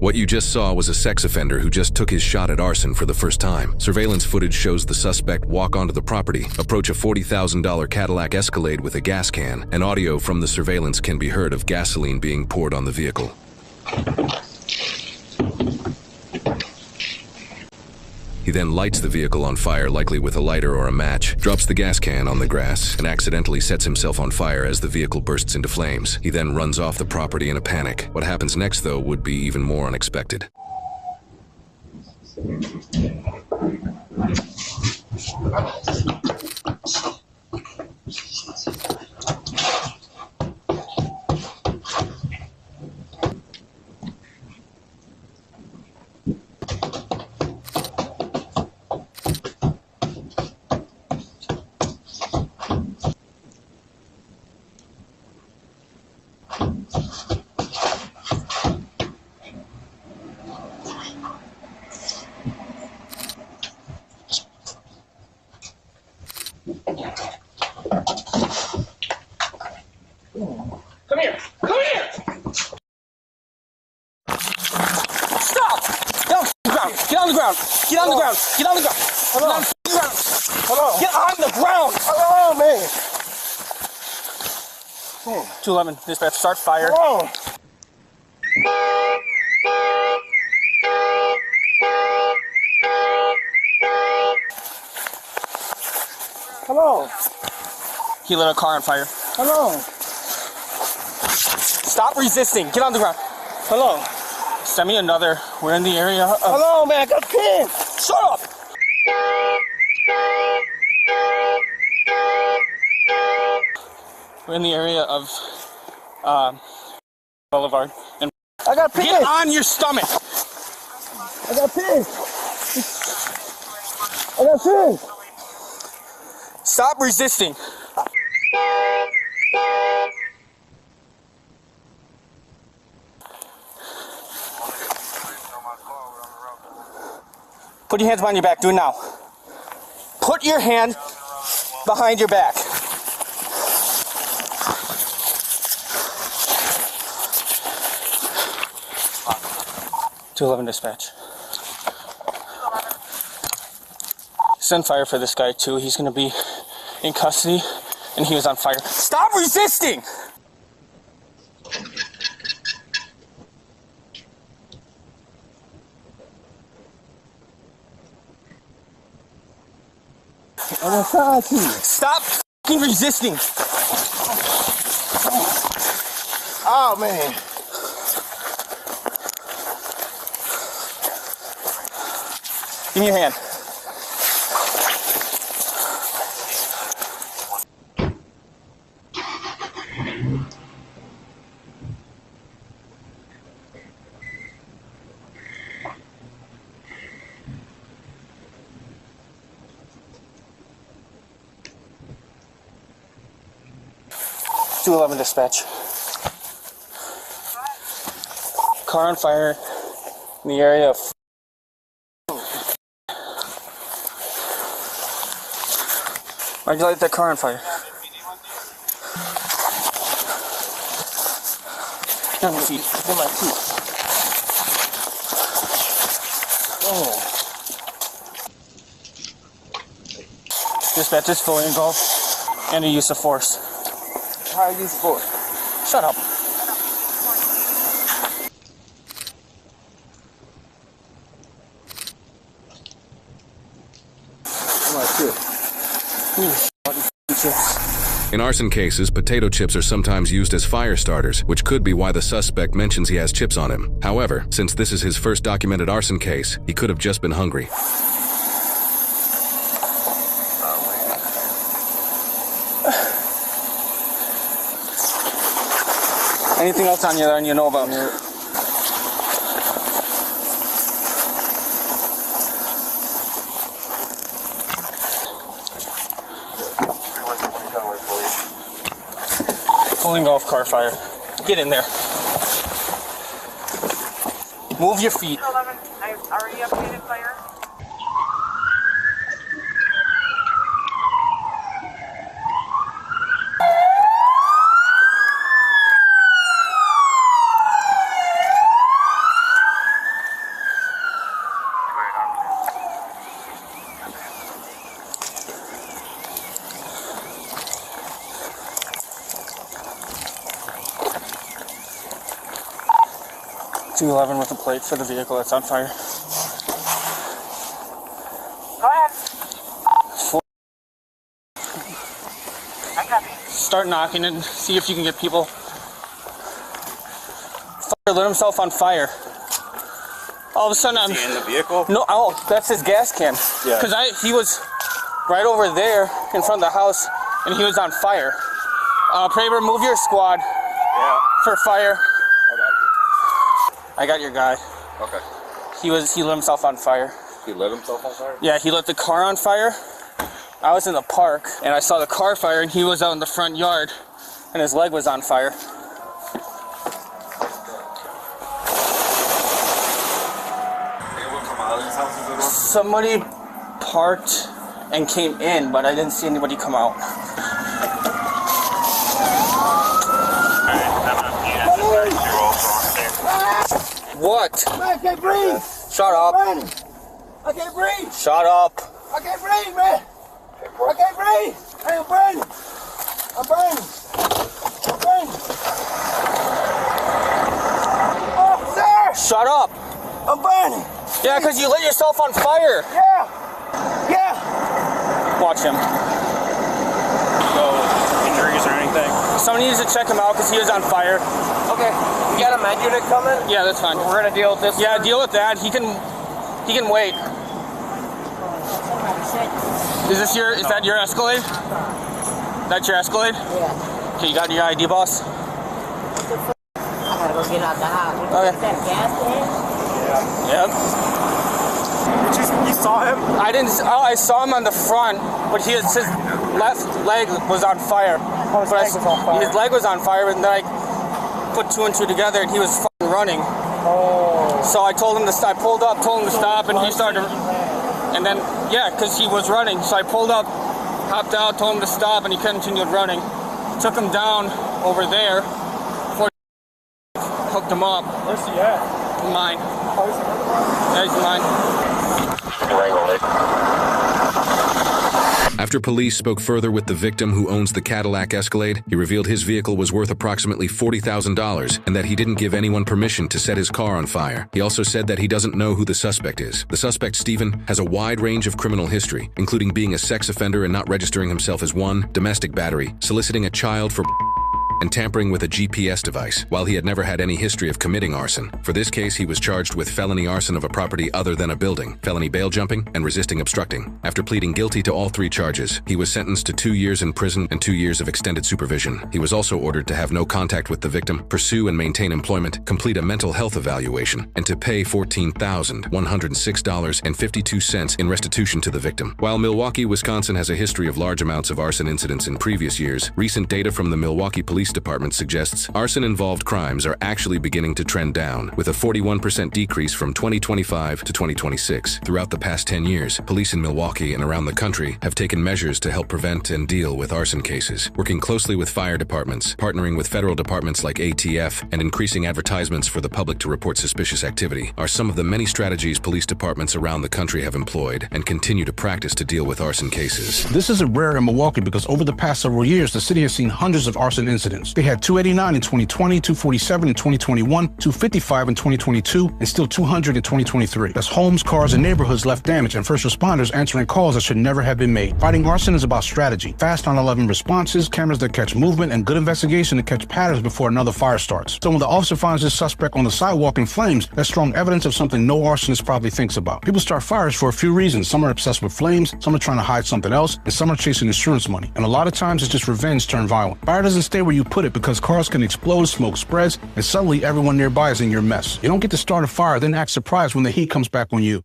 What you just saw was a sex offender who just took his shot at arson for the first time. Surveillance footage shows the suspect walk onto the property, approach a $40,000 Cadillac Escalade with a gas can, and audio from the surveillance can be heard of gasoline being poured on the vehicle. He then lights the vehicle on fire, likely with a lighter or a match, drops the gas can on the grass, and accidentally sets himself on fire as the vehicle bursts into flames. He then runs off the property in a panic. What happens next, though, would be even more unexpected. Come here! Come here! Stop! Get on the ground! Get on the ground! Get on the ground! Get on the ground! Hello. Get on the ground! Hello. Get on the ground! Hello, man. 211, dispatch, start fire. Hello. Hello. He lit a car on fire. Hello. Stop resisting. Get on the ground. Hello. Send me another. We're in the area of... Hello, man. I got a pin. Shut up! We're in the area of Boulevard. And I got a pin. get on your stomach. I got a pin. I got a pin. Stop resisting. Put your hands behind your back. Do it now. Put your hand behind your back. .211 dispatch. Send fire for this guy too. He's gonna be in custody and he was on fire. Stop resisting! I'm trying to. Stop fucking resisting! Oh, man. Give me your hand. .211 dispatch. Car on fire in the area of... Why'd you light that car on fire? Get my feet. Get my feet. Oh. Dispatch is fully involved and the use of force. How are you for? Shut up. In arson cases, potato chips are sometimes used as fire starters, which could be why the suspect mentions he has chips on him. However, since this is his first documented arson case, he could have just been hungry. Anything else on you there and you know about? Pulling off car fire. Get in there. Move your feet. 11, I already updated fire. 211 with a plate for the vehicle that's on fire. Go ahead. I copy. Start knocking and see if you can get people. Fire lit himself on fire. All of a sudden, I'm Is he in the vehicle? no. Oh, that's his gas can. Yeah. Because he was right over there in front of the house, and he was on fire. Praber, move your squad Yeah. for fire. I I got your guy. got you. Okay. He lit himself on fire. He lit himself on fire? Yeah, he lit the car on fire. I was in the park, and I saw the car fire, and he was out in the front yard, and his leg was on fire. Anyone from Island's houses at all? Somebody parked and came in, but I didn't see anybody come out. What? I can't breathe! Shut up. Burning! I can't breathe! Shut up. I can't breathe, man! I can't breathe! I am burning! I'm burning! I'm burning! Officer! Shut up. I'm burning! Yeah, because you lit yourself on fire. Yeah! Yeah! Watch him. Injuries or anything? Somebody needs to check him out because he was on fire. Okay, you got a med unit coming? Yeah, that's fine. We're gonna deal with this. Yeah, deal with that. He can wait. Is that your Escalade? That's your Escalade? Yeah. Okay, you got your ID, boss? I gotta go get out the house. Okay. Is that gas can? Yep. You saw him? I saw him on the front, but his left leg was on fire. Oh, his leg was on fire. His leg was on fire, and then I put two and two together, and he was fucking running. Oh. So I told him to stop. I pulled up, told him to stop, and he started. And then, yeah, because he was running. So I pulled up, hopped out, told him to stop, and he continued running. Took him down over there, hooked him up. Where's he at? Mine. Oh, is he another one? Yeah, he's mine. After police spoke further with the victim who owns the Cadillac Escalade, he revealed his vehicle was worth approximately $40,000 and that he didn't give anyone permission to set his car on fire. He also said that he doesn't know who the suspect is. The suspect, Stephen, has a wide range of criminal history, including being a sex offender and not registering himself as one, domestic battery, soliciting a child for and tampering with a GPS device, while he had never had any history of committing arson. For this case, he was charged with felony arson of a property other than a building, felony bail jumping, and resisting obstructing. After pleading guilty to all three charges, he was sentenced to 2 years in prison and 2 years of extended supervision. He was also ordered to have no contact with the victim, pursue and maintain employment, complete a mental health evaluation, and to pay $14,106.52 in restitution to the victim. While Milwaukee, Wisconsin has a history of large amounts of arson incidents in previous years, recent data from the Milwaukee Police Department suggests arson-involved crimes are actually beginning to trend down, with a 41% decrease from 2025 to 2026. Throughout the past 10 years, police in Milwaukee and around the country have taken measures to help prevent and deal with arson cases, working closely with fire departments, partnering with federal departments like ATF, and increasing advertisements for the public to report suspicious activity are some of the many strategies police departments around the country have employed and continue to practice to deal with arson cases. This isn't rare in Milwaukee because over the past several years, the city has seen hundreds of arson incidents. They had 289 in 2020, 247 in 2021, 255 in 2022, and still 200 in 2023. That's homes, cars, and neighborhoods left damaged and first responders answering calls that should never have been made. Fighting arson is about strategy, fast 911 responses, cameras that catch movement, and good investigation to catch patterns before another fire starts. So when the officer finds this suspect on the sidewalk in flames, that's strong evidence of something no arsonist probably thinks about. People start fires for a few reasons. Some are obsessed with flames, some are trying to hide something else, and some are chasing insurance money. And a lot of times it's just revenge turned violent. Fire doesn't stay where you put it because cars can explode, smoke spreads, and suddenly everyone nearby is in your mess. You don't get to start a fire, then act surprised when the heat comes back on you.